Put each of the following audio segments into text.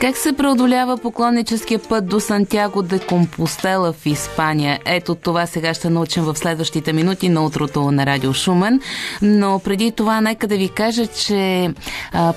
Как се преодолява поклонническия път до Сантяго де Компостела в Испания? Ето това сега ще научим в следващите минути на утрото на Радио Шумен. Но преди това нека да ви кажа, че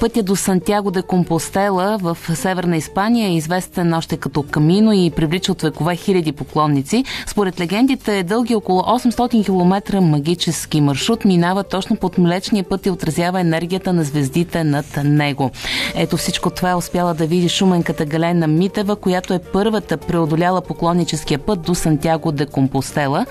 пътя до Сантяго де Компостела в Северна Испания е известен още като Камино и привлича от векове хиляди поклонници. Според легендите, дълги около 800 км магически маршрут минава точно под Млечния път и отразява енергията на звездите над него. Ето всичко това е успяла да види шуменката Галена Митева, която е първата преодоляла поклонническия път до Сантяго де Компостела.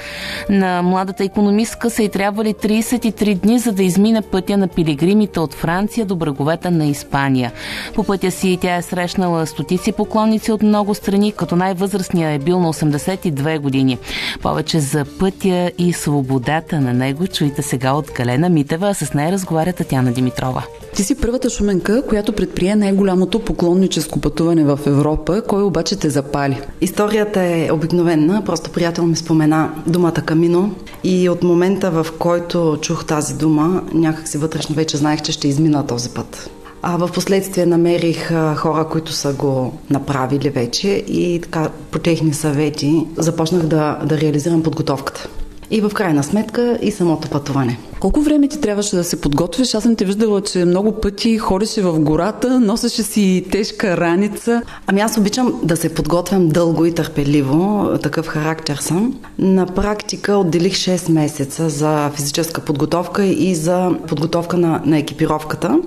На младата икономистка са й трябвали 33 дни, за да измине пътя на пилигримите от Франция до бреговете на Испания. По пътя си тя е срещнала стотици поклонници от много страни, като най-възрастният е бил на 82 години. Повече за пътя и свободата на него чуйте сега от Галена Митева, а с нея разговаря Татяна Димитрова. Ти си първата шуменка, която предприе най-голямото поклонническо пътуване в Европа. Кой обаче те запали? Историята е обикновена. Просто приятел ми спомена думата Камино и от момента, в който чух тази дума, някак си вътрешно вече знаех, че ще измина този път. А в последствие намерих хора, които са го направили вече и така по техни съвети започнах да реализирам подготовката. И в крайна сметка и самото пътуване. Колко време ти трябваше да се подготвиш? Аз съм те виждала, че много пъти ходеше в гората, носеше си тежка раница. Ами аз обичам да се подготвям дълго и търпеливо, такъв характер съм. На практика отделих 6 месеца за физическа подготовка и за подготовка на екипировката.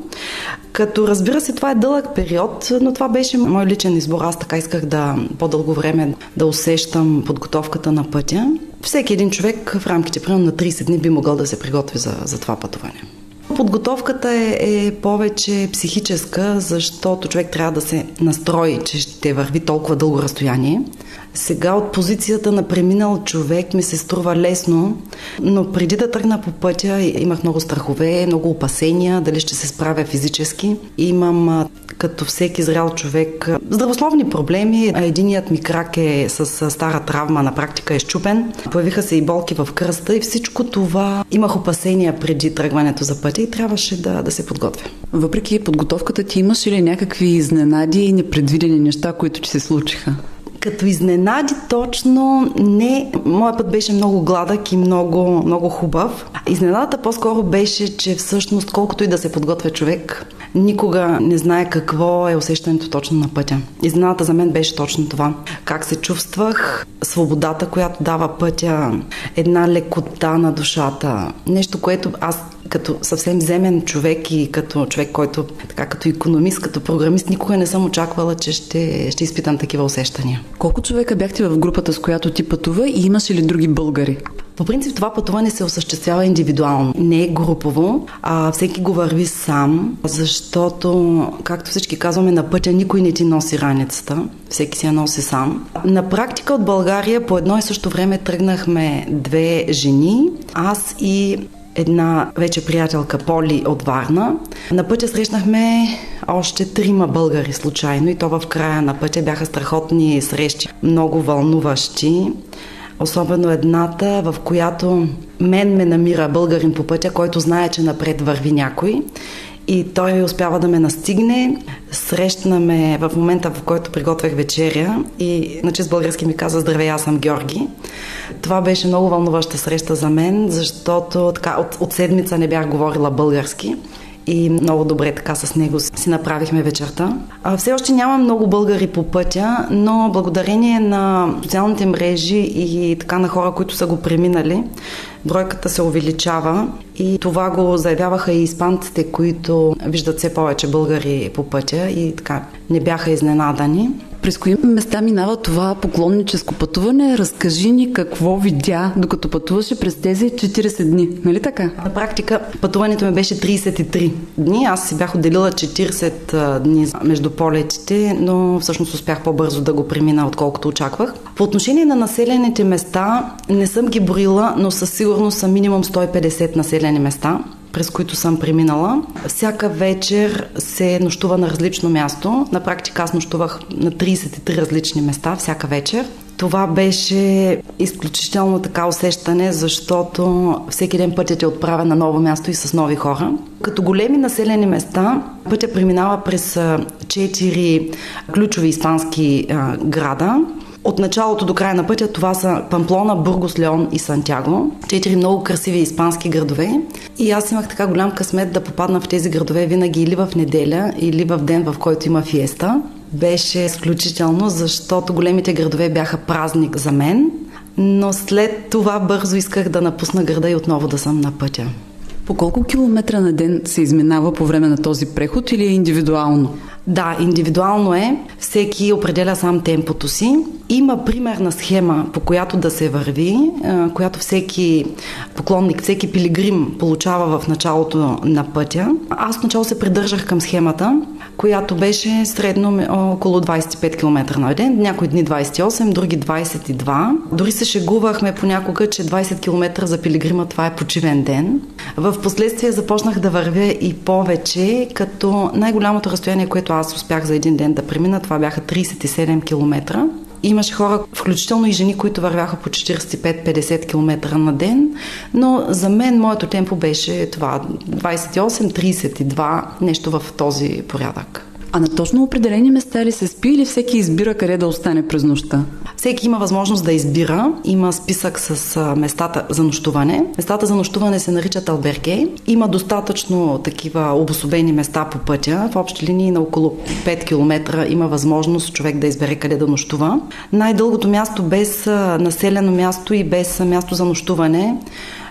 Като разбира се, това е дълъг период, но това беше мой личен избор. Аз така исках по-дълго време да усещам подготовката на пътя. Всеки един човек в рамките примерно на 30 дни би могъл да се приготви за това пътуване. Подготовката е повече психическа, защото човек трябва да се настрои, че ще върви толкова дълго разстояние. Сега от позицията на преминал човек ми се струва лесно, но преди да тръгна по пътя имах много страхове, много опасения, дали ще се справя физически. Имам, като всеки зрял човек, здравословни проблеми. Единият ми крак е с стара травма, на практика е счупен. Появиха се и болки в кръста и всичко това имах опасения преди тръгването за пътя и трябваше да се подготвя. Въпреки подготовката ти имаш ли някакви изненади и непредвидени неща, които ти се случиха? Като изненади точно не. Моят път беше много гладък и много, много хубав. Изненадата по-скоро беше, че всъщност колкото и да се подготвя човек, никога не знае какво е усещането точно на пътя. Изненадата за мен беше точно това. Как се чувствах, свободата, която дава пътя, една лекота на душата. Нещо, което аз като съвсем земен човек и като човек, който така като икономист, като програмист, никога не съм очаквала, че ще изпитам такива усещания. Колко човека бяхте в групата, с която ти пътува и имаш ли други българи? По принцип това пътуване се осъществява индивидуално, не е групово, а всеки го върви сам, защото, както всички казваме, на пътя никой не ти носи раницата, всеки си я носи сам. На практика от България по едно и също време тръгнахме 2 жени, аз и една вече приятелка Поли от Варна. На пътя срещнахме още 3 българи случайно и то в края на пътя бяха страхотни срещи, много вълнуващи. Особено едната, в която мен ме намира българин по пътя, който знае, че напред върви някой. И той успява да ме настигне. Срещнаме в момента, в който приготвях вечеря и на чист български ми каза: "Здравей, аз съм Георги." Това беше много вълнуваща среща за мен, защото така от седмица не бях говорила български. И много добре така с него си направихме вечерта. Все още няма много българи по пътя, но благодарение на социалните мрежи и така на хора, които са го преминали, бройката се увеличава и това го заявяваха и испанците, които виждат все повече българи по пътя и така не бяха изненадани. През кои места минава това поклонническо пътуване? Разкажи ни какво видя, докато пътуваше през тези 40 дни. Нали така? На практика пътуването ми беше 33 дни. Аз си бях отделила 40 дни между полетите, но всъщност успях по-бързо да го премина, отколкото очаквах. По отношение на населените места, не съм ги броила, но със сигурност са минимум 150 населени места, през които съм преминала. Всяка вечер се нощува на различно място. На практика аз нощувах на 33 различни места всяка вечер. Това беше изключително така усещане, защото всеки ден пътят е отправя на ново място и с нови хора. Като големи населени места, пътя преминава през 4 ключови испански града. От началото до края на пътя това са Памплона, Бургос, Леон и Сантяго. 4 много красиви испански градове. И аз имах така голям късмет да попадна в тези градове винаги или в неделя, или в ден, в който има фиеста. Беше изключително, защото големите градове бяха празник за мен, но след това бързо исках да напусна града и отново да съм на пътя. По колко километра на ден се изминава по време на този преход или е индивидуално? Да, индивидуално е. Всеки определя сам темпото си. Има примерна схема, по която да се върви, която всеки поклонник, всеки пилигрим получава в началото на пътя. Аз в начало се придържах към схемата, която беше средно около 25 км на ден, някои дни 28, други 22. Дори се шегувахме понякога, че 20 км за пилигрима това е почивен ден. В последствие започнах да вървя и повече, като най-голямото разстояние, което аз успях за един ден да премина, това бяха 37 км. Имаше хора, включително и жени, които вървяха по 45-50 км на ден, но за мен моето темпо беше това 28-32, нещо в този порядък. А на точно определени места ли се спи или всеки избира къде да остане през нощта? Всеки има възможност да избира. Има списък с местата за нощуване. Местата за нощуване се наричат алберге. Има достатъчно такива обособени места по пътя. В общи линии на около 5 км има възможност човек да избере къде да нощува. Най-дългото място без населено място и без място за нощуване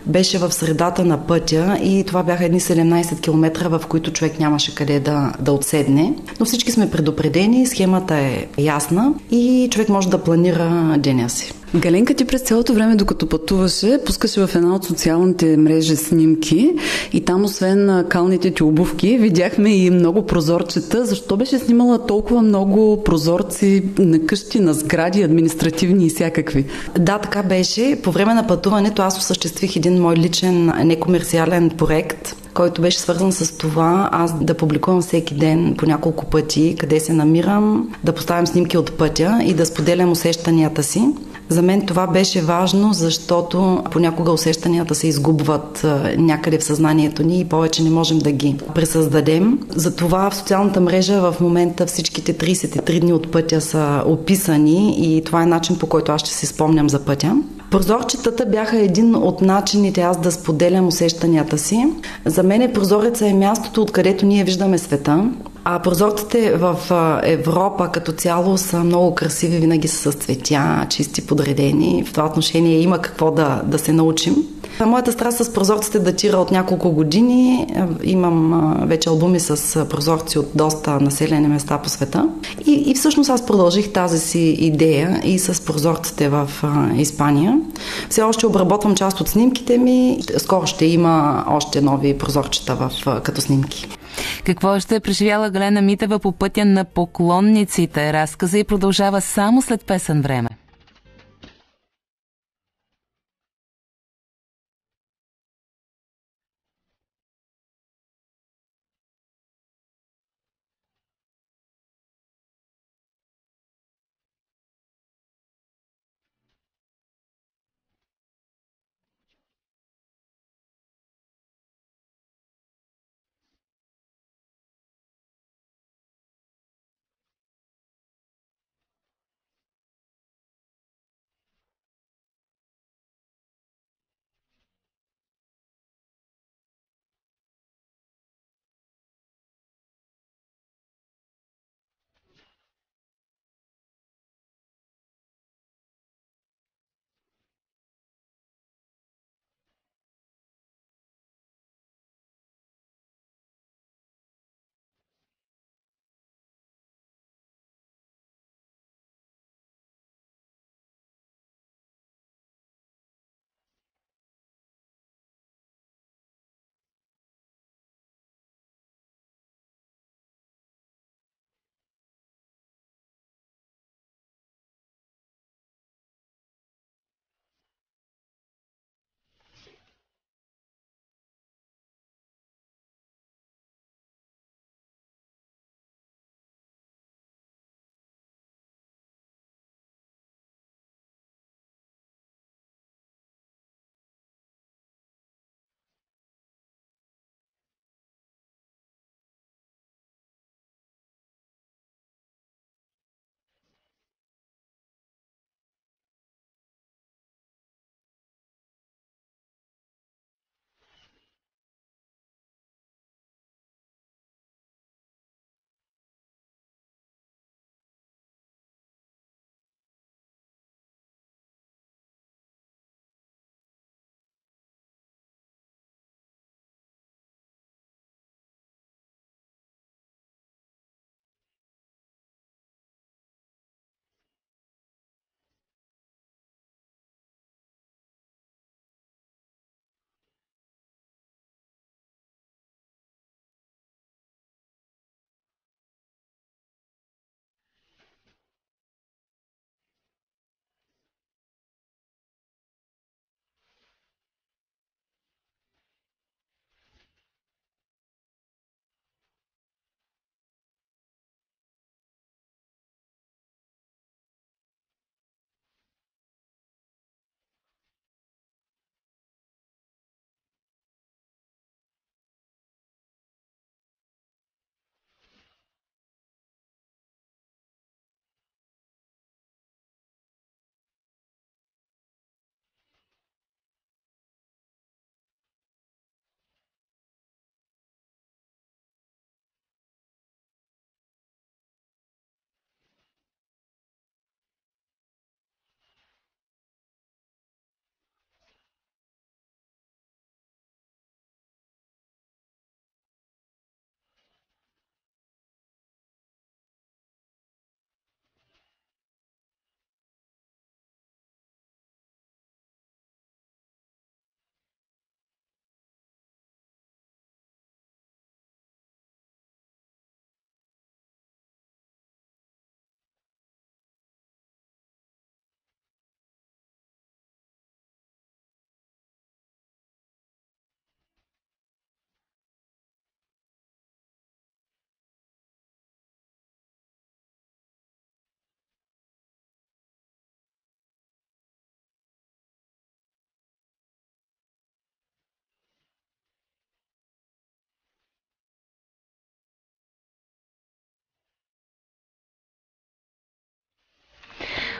беше в средата на пътя и това бяха едни 17 км, в които човек нямаше къде да отседне. Но всички сме предупредени, схемата е ясна и човек може да планира деня си. Галенка, ти през цялото време, докато пътуваше, пускаше в една от социалните мрежи снимки и там, освен калните ти обувки, видяхме и много прозорчета. Защо беше снимала толкова много прозорци на къщи, на сгради, административни и всякакви? Да, така беше. По време на пътуването аз осъществих един мой личен некомерциален проект, който беше свързан с това аз да публикувам всеки ден по няколко пъти къде се намирам, да поставям снимки от пътя и да споделям усещанията си. За мен това беше важно, защото понякога усещанията се изгубват някъде в съзнанието ни и повече не можем да ги пресъздадем. Затова в социалната мрежа в момента всичките 33 дни от пътя са описани и това е начин, по който аз ще си спомням за пътя. Прозорчетата бяха един от начините аз да споделям усещанията си. За мен прозореца е мястото, откъдето ние виждаме света. А прозорците в Европа като цяло са много красиви, винаги са с цветя, чисти, подредени. В това отношение има какво да се научим. Моята страст с прозорците датира от няколко години. Имам вече албуми с прозорци от доста населени места по света. И всъщност аз продължих тази си идея и с прозорците в Испания. Все още обработвам част от снимките ми. Скоро ще има още нови прозорчета като снимки. Какво ще е преживяла Галена Митева по пътя на поклонниците? Разказа и продължава само след песен време.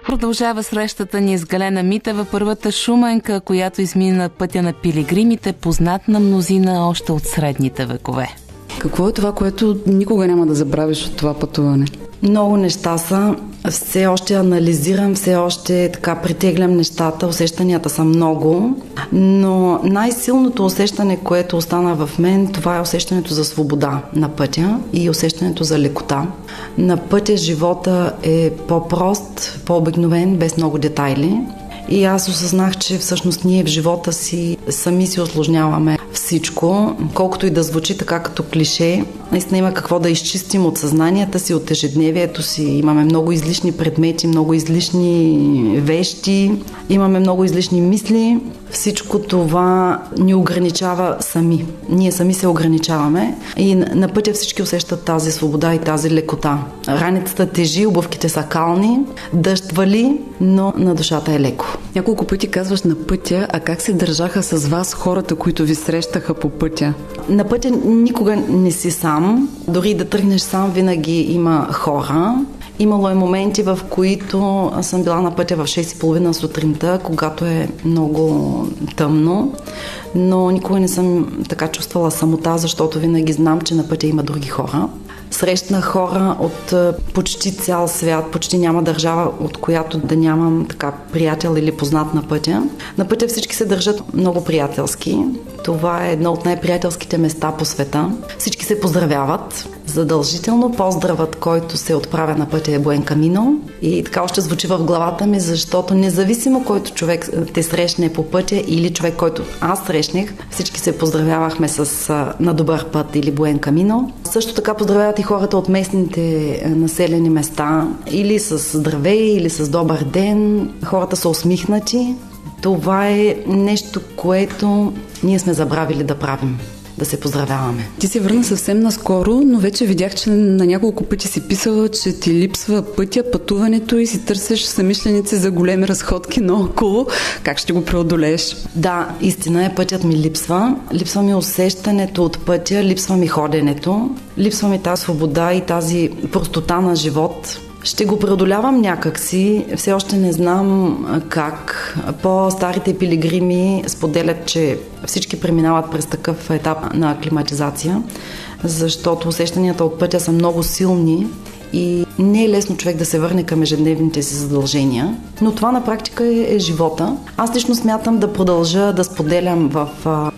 Продължава срещата ни с Галена Митева, първата шуменка, която измина пътя на пилигримите, познат на мнозина още от средните векове. Какво е това, което никога няма да забравиш от това пътуване? Много неща са. Все още анализирам, все още така притеглям нещата, усещанията са много, но най-силното усещане, което остана в мен, това е усещането за свобода на пътя и усещането за лекота. На пътя живота е по-прост, по-обикновен, без много детайли. И аз осъзнах, че всъщност ние в живота си сами си усложняваме всичко, колкото и да звучи така като клише. Наистина има какво да изчистим от съзнанията си, от ежедневието си. Имаме много излишни предмети, много излишни вещи, имаме много излишни мисли. Всичко това ни ограничава сами. Ние сами се ограничаваме и на пътя всички усещат тази свобода и тази лекота. Раницата тежи, обувките са кални, дъжд вали, но на душата е леко. Няколко пъти казваш на пътя, а как се държаха с вас хората, които ви срещаха по пътя? На пътя никога не си сам. Дори да тръгнеш сам, винаги има хора. Имало е моменти, в които съм била на пътя в 6:30 сутринта, когато е много тъмно, но никога не съм така чувствала самота, защото винаги знам, че на пътя има други хора. Срещнах хора от почти цял свят, почти няма държава, от която да нямам така приятел или познат на пътя. На пътя всички се държат много приятелски. Това е едно от най-приятелските места по света. Всички се поздравяват. Задължително поздравът, който се отправя на пътя е Буен Камино. И така още звучи в главата ми, защото независимо който човек те срещне по пътя или човек, който аз срещнах, всички се поздравявахме с на добър път или Буен Камино. Също така поздравяват и хората от местните населени места или с здравей, или с добър ден. Хората са усмихнати. Това е нещо, което ние сме забравили да правим. Да се поздравяваме. Ти се върна съвсем наскоро, но вече видях, че на няколко пъти си писала, че ти липсва пътя, пътуването и си търсиш съмишленици за големи разходки наоколо. Как ще го преодолееш? Да, истина е, пътят ми липсва. Липсва ми усещането от пътя, липсва ми ходенето, липсва ми тази свобода и тази простота на живот. Ще го преодолявам някакси, все още не знам как. По-старите пилигрими споделят, че всички преминават през такъв етап на аклиматизация, защото усещанията от пътя са много силни и не е лесно човек да се върне към ежедневните си задължения, но това на практика е живота. Аз лично смятам да продължа да споделям в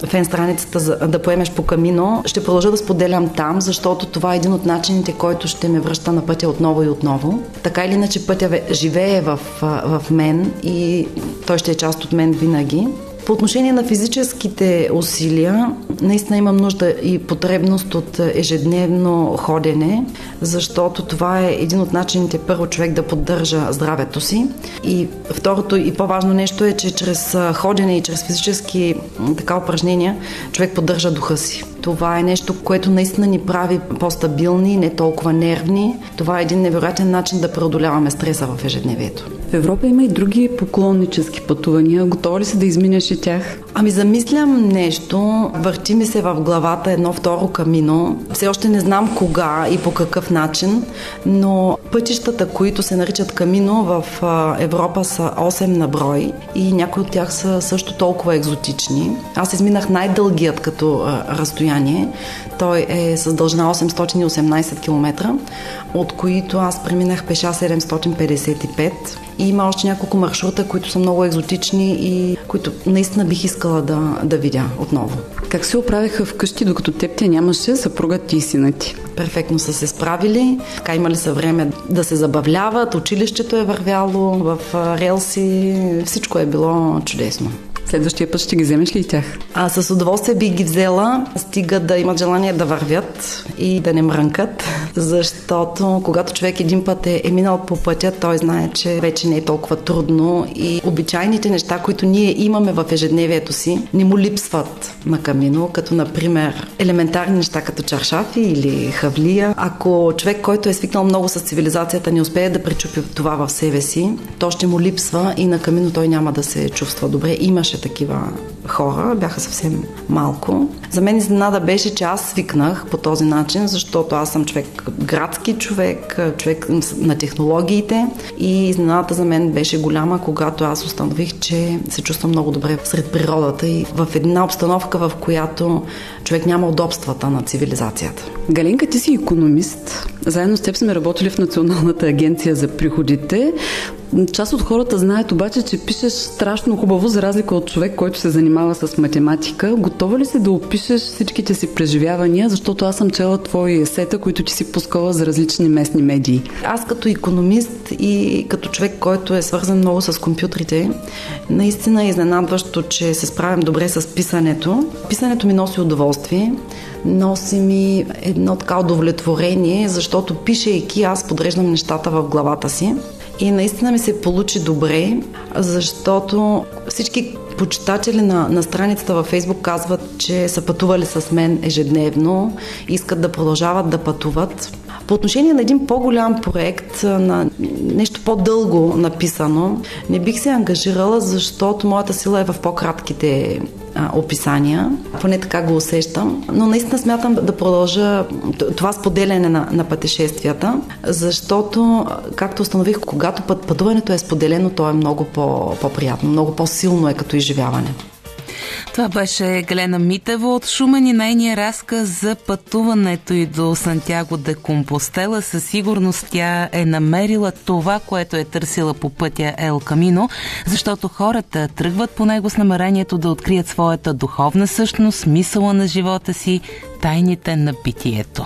фен страницата за да поемеш по Камино. Ще продължа да споделям там, защото това е един от начините, който ще ме връща на пътя отново и отново. Така или иначе пътя живее в мен и той ще е част от мен винаги. По отношение на физическите усилия, наистина имам нужда и потребност от ежедневно ходене, защото това е един от начините първо човек да поддържа здравето си. И второто и по-важно нещо е, че чрез ходене и чрез физически така упражнения човек поддържа духа си. Това е нещо, което наистина ни прави по-стабилни, не толкова нервни. Това е един невероятен начин да преодоляваме стреса в ежедневието. В Европа има и други поклоннически пътувания. Готова ли си да изминеш и тях? Ами замислям нещо, върти ми се в главата едно второ Камино. Все още не знам кога и по какъв начин, но пътищата, които се наричат Камино в Европа са 8 на брой и някои от тях са също толкова екзотични. Аз изминах най-дългият като разстояние. Той е с дължина 818 км, от които аз преминах пеша 755 и има още няколко маршрута, които са много екзотични и които наистина бих искала да видя отново. Как се оправиха вкъщи, докато теб те нямаше, съпругът ти и сина ти? Перфектно са се справили. Така имали са време да се забавляват, училището е вървяло в релси, всичко е било чудесно. Следващия път ще ги вземеш ли и тях? С удоволствие бих ги взела, стига да имат желание да вървят и да не мрънкат, защото когато човек един път е минал по пътя, той знае, че вече не е толкова трудно и обичайните неща, които ние имаме в ежедневието си, не му липсват на Камино, като например елементарни неща като чаршафи или хавлия. Ако човек, който е свикнал много с цивилизацията, не успее да пречупи това в себе си, то ще му липсва и на Камино той няма да се чувства добре. Има нямаше такива хора, бяха съвсем малко. За мен изненада беше, че аз свикнах по този начин, защото аз съм градски човек на технологиите и изненадата за мен беше голяма, когато аз установих, че се чувствам много добре сред природата и в една обстановка, в която човек няма удобствата на цивилизацията. Галинка, ти си икономист. Заедно с теб сме работили в Националната агенция за приходите. Част от хората знаят обаче, че пишеш страшно хубаво, за разлика от човек, който се занимава с математика. Готова ли си да опишеш всичките си преживявания, защото аз съм чела твои есета, които ти си пускала за различни местни медии? Аз като икономист и като човек, който е свързан много с компютрите, наистина е изненадващо, че се справям добре с писането. Писането ми носи удоволствие, носи ми едно така удовлетворение, защото пишейки аз подреждам нещата в главата си. И наистина ми се получи добре, защото всички почитатели на страницата във Фейсбук казват, че са пътували с мен ежедневно, искат да продължават да пътуват. По отношение на един по-голям проект, на нещо по-дълго написано, не бих се ангажирала, защото моята сила е в по-кратките описания, поне така го усещам, но наистина смятам да продължа това споделяне на пътешествията, защото, както установих, когато пътуването е споделено, то е много по-приятно, много по-силно е като изживяване. Това беше Галена Митева от Шумен и нейния разказ за пътуването и до Сантяго де Компостела. Със сигурност тя е намерила това, което е търсила по пътя Ел Камино, защото хората тръгват по него с намерението да открият своята духовна същност, смисъла на живота си, тайните на битието.